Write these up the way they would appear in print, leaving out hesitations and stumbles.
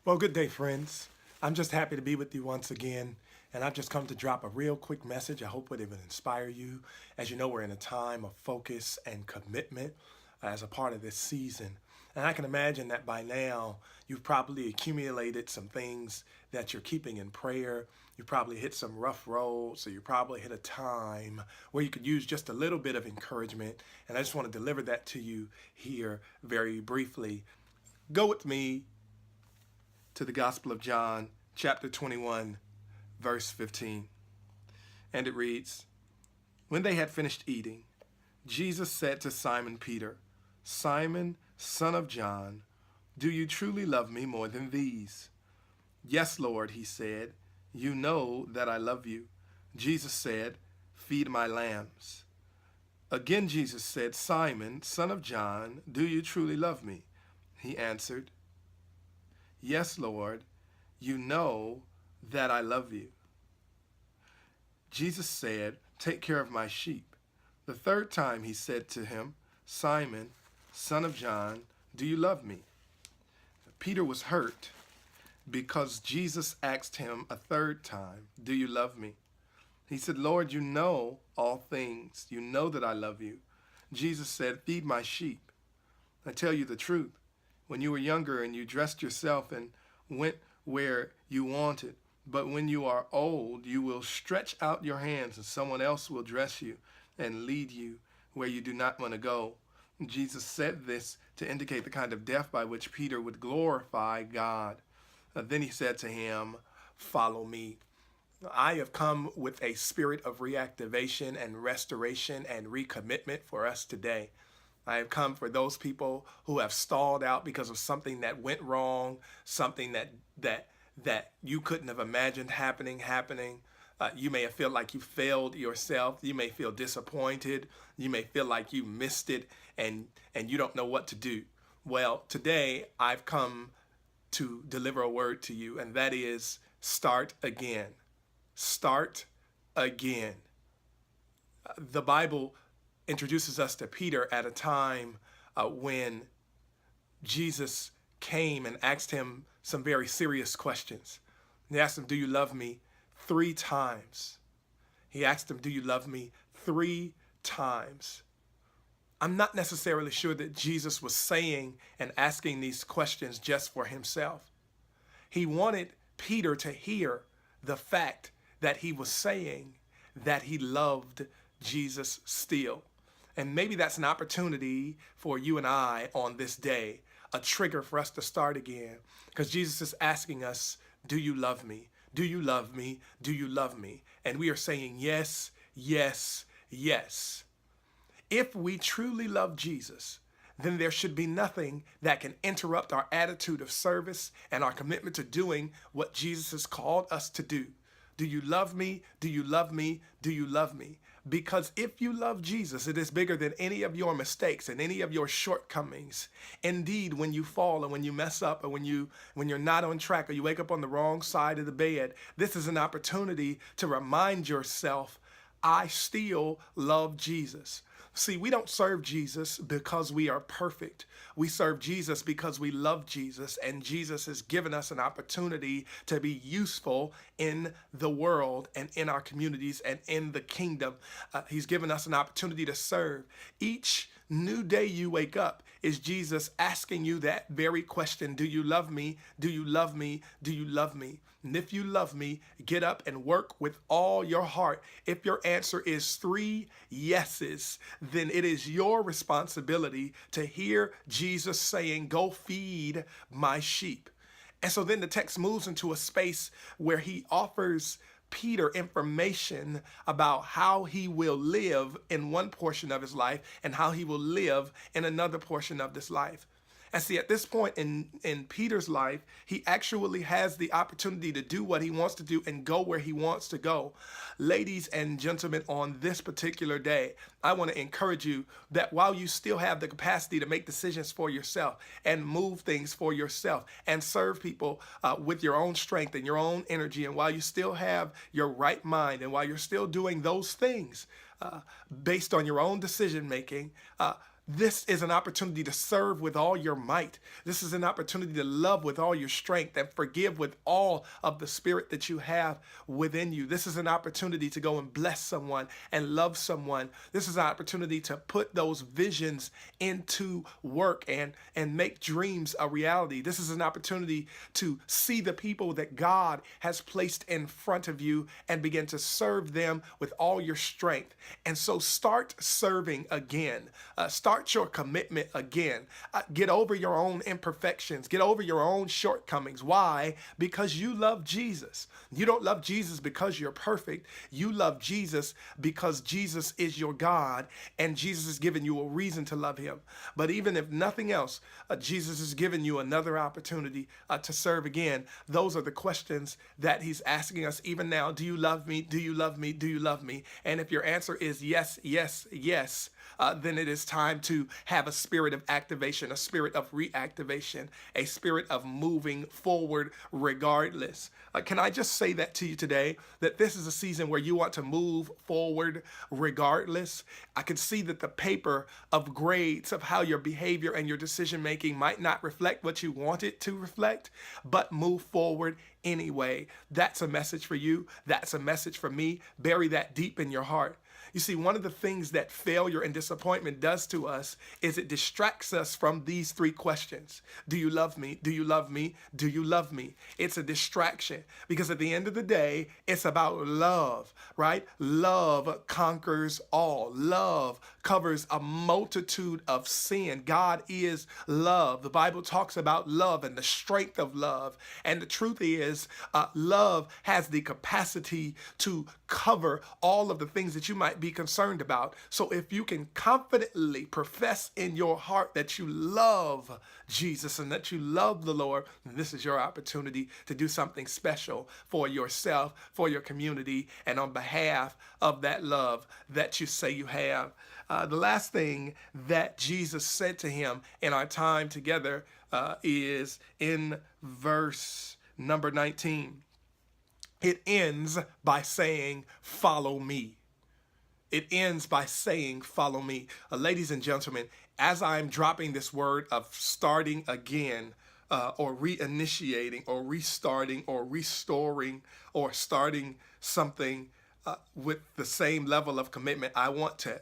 Well, good day, friends. I'm just happy to be with you once again, and I've just come to drop a real quick message. I hope it will inspire you. As you know, we're in a time of focus and commitment as a part of this season. And I can imagine that by now you've probably accumulated some things that you're keeping in prayer. You probably hit some rough roads, so you probably hit a time where you could use just a little bit of encouragement. And I just want to deliver that to you here very briefly. Go with me to the Gospel of John, chapter 21, verse 15. And it reads, When they had finished eating, Jesus said to Simon Peter, Simon, son of John, do you truly love me more than these? Yes, Lord, he said. You know that I love you. Jesus said, Feed my lambs. Again Jesus said, Simon, son of John, do you truly love me? He answered, Yes, Lord, you know that I love you. Jesus said, Take care of my sheep. The third time he said to him, Simon, son of John, do you love me? Peter was hurt because Jesus asked him a third time, Do you love me? He said, Lord, you know all things. You know that I love you. Jesus said, Feed my sheep. I tell you the truth. When you were younger and you dressed yourself and went where you wanted, but when you are old, you will stretch out your hands and someone else will dress you and lead you where you do not want to go. Jesus said this to indicate the kind of death by which Peter would glorify God. Then he said to him, Follow me. I have come with a spirit of reactivation and restoration and recommitment for us today. I have come for those people who have stalled out because of something that went wrong, something that you couldn't have imagined happening. You may have felt like you failed yourself. You may feel disappointed. You may feel like you missed it and you don't know what to do. Well, today I've come to deliver a word to you, and that is start again. Start again. The Bible introduces us to Peter at a time when Jesus came and asked him some very serious questions. He asked him, Do you love me? 3 times. He asked him, Do you love me? 3 times. I'm not necessarily sure that Jesus was saying and asking these questions just for himself. He wanted Peter to hear the fact that he was saying that he loved Jesus still. And maybe that's an opportunity for you and I on this day, a trigger for us to start again. Because Jesus is asking us, do you love me? Do you love me? Do you love me? And we are saying yes, yes, yes. If we truly love Jesus, then there should be nothing that can interrupt our attitude of service and our commitment to doing what Jesus has called us to do. Do you love me? Do you love me? Do you love me? Because if you love Jesus, it is bigger than any of your mistakes and any of your shortcomings. Indeed, when you fall and when you mess up or when you're not on track or you wake up on the wrong side of the bed, this is an opportunity to remind yourself, I still love Jesus. See, we don't serve Jesus because we are perfect. We serve Jesus because we love Jesus, and Jesus has given us an opportunity to be useful in the world and in our communities and in the kingdom. He's given us an opportunity to serve. Each new day you wake up is Jesus asking you that very question. Do you love me? Do you love me? Do you love me? And if you love me, get up and work with all your heart. If your answer is 3 yeses, then it is your responsibility to hear Jesus saying, Go feed my sheep. And so then the text moves into a space where he offers Peter information about how he will live in one portion of his life and how he will live in another portion of this life. And see, at this point in Peter's life, he actually has the opportunity to do what he wants to do and go where he wants to go. Ladies and gentlemen, on this particular day, I want to encourage you that while you still have the capacity to make decisions for yourself and move things for yourself and serve people with your own strength and your own energy, and while you still have your right mind and while you're still doing those things based on your own decision making, This is an opportunity to serve with all your might. This is an opportunity to love with all your strength and forgive with all of the spirit that you have within you. This is an opportunity to go and bless someone and love someone. This is an opportunity to put those visions into work and make dreams a reality. This is an opportunity to see the people that God has placed in front of you and begin to serve them with all your strength. And so start serving again. Start your commitment again. Get over your own imperfections. Get over your own shortcomings. Why? Because you love Jesus. You don't love Jesus because you're perfect. You love Jesus because Jesus is your God, and Jesus has given you a reason to love him. But even if nothing else, Jesus has given you another opportunity to serve again. Those are the questions that he's asking us even now. Do you love me? Do you love me? Do you love me? And if your answer is yes, yes, yes, then it is time to have a spirit of activation, a spirit of reactivation, a spirit of moving forward regardless. Can I just say that to you today, that this is a season where you want to move forward regardless? I can see that the paper of grades of how your behavior and your decision making might not reflect what you want it to reflect, but move forward anyway. That's a message for you. That's a message for me. Bury that deep in your heart. You see, one of the things that failure and disappointment does to us is it distracts us from these three questions. Do you love me? Do you love me? Do you love me? It's a distraction because at the end of the day, it's about love, right? Love conquers all. Love covers a multitude of sin. God is love. The Bible talks about love and the strength of love. And the truth is, love has the capacity to cover all of the things that you might be concerned about. So if you can confidently profess in your heart that you love Jesus and that you love the Lord, this is your opportunity to do something special for yourself, for your community, and on behalf of that love that you say you have. The last thing that Jesus said to him in our time together is in verse number 19. It ends by saying, follow me. It ends by saying, follow me. Ladies and gentlemen, as I'm dropping this word of starting again, or reinitiating, or restarting, or restoring, or starting something with the same level of commitment, I want to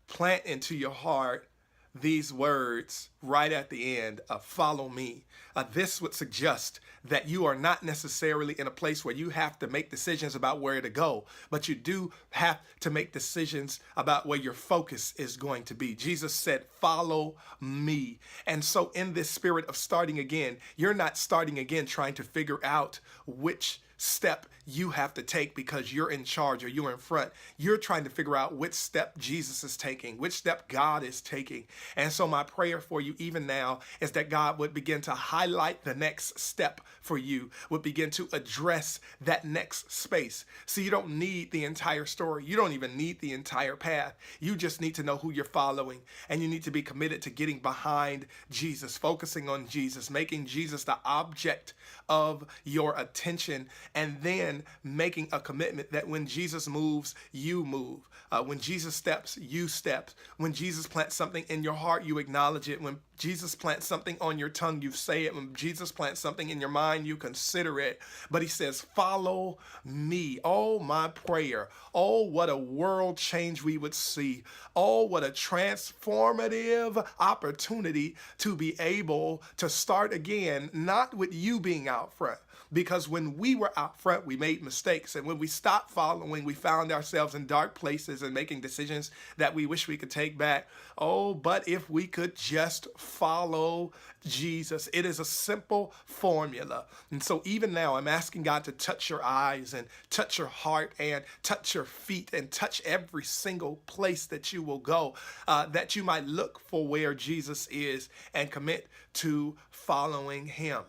plant into your heart these words right at the end of follow me. This would suggest that you are not necessarily in a place where you have to make decisions about where to go, but you do have to make decisions about where your focus is going to be. Jesus said, follow me. And so in this spirit of starting again, you're not starting again trying to figure out which step you have to take because you're in charge or you're in front. You're trying to figure out which step Jesus is taking, which step God is taking. And so my prayer for you even now is that God would begin to highlight the next step for you, would begin to address that next space. So you don't need the entire story. You don't even need the entire path. You just need to know who you're following, and you need to be committed to getting behind Jesus, focusing on Jesus, making Jesus the object of your attention, and then making a commitment that when Jesus moves, you move. When Jesus steps, you step. When Jesus plants something in your heart, you acknowledge it. When Jesus plants something on your tongue, you say it. When Jesus plants something in your mind, you consider it. But he says, follow me. Oh, my prayer. Oh, what a world change we would see. Oh, what a transformative opportunity to be able to start again, not with you being out front. Because when we were out front, we made mistakes. And when we stopped following, we found ourselves in dark places and making decisions that we wish we could take back. Oh, but if we could just follow Jesus. It is a simple formula. And so even now, I'm asking God to touch your eyes and touch your heart and touch your feet and touch every single place that you will go, that you might look for where Jesus is and commit to following him.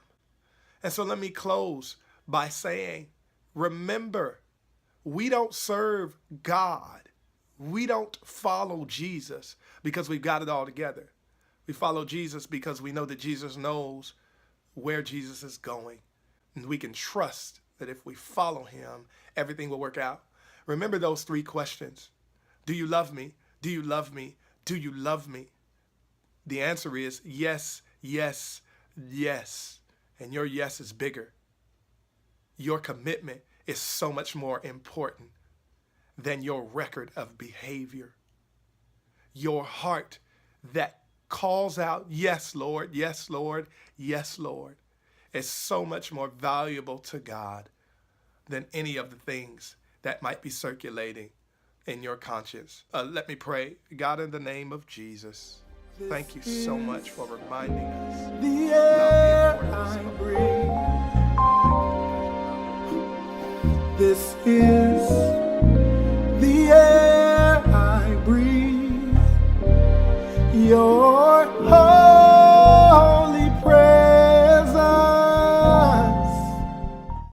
And so let me close by saying, remember, we don't serve God. We don't follow Jesus because we've got it all together. We follow Jesus because we know that Jesus knows where Jesus is going. And we can trust that if we follow him, everything will work out. Remember those three questions. Do you love me? Do you love me? Do you love me? The answer is yes, yes, yes. And your yes is bigger. Your commitment is so much more important than your record of behavior. Your heart that calls out, yes, Lord, yes, Lord, yes, Lord, is so much more valuable to God than any of the things that might be circulating in your conscience. Let me pray. God, in the name of Jesus, thank you so much for reminding us The about the air importance I of breathe. This is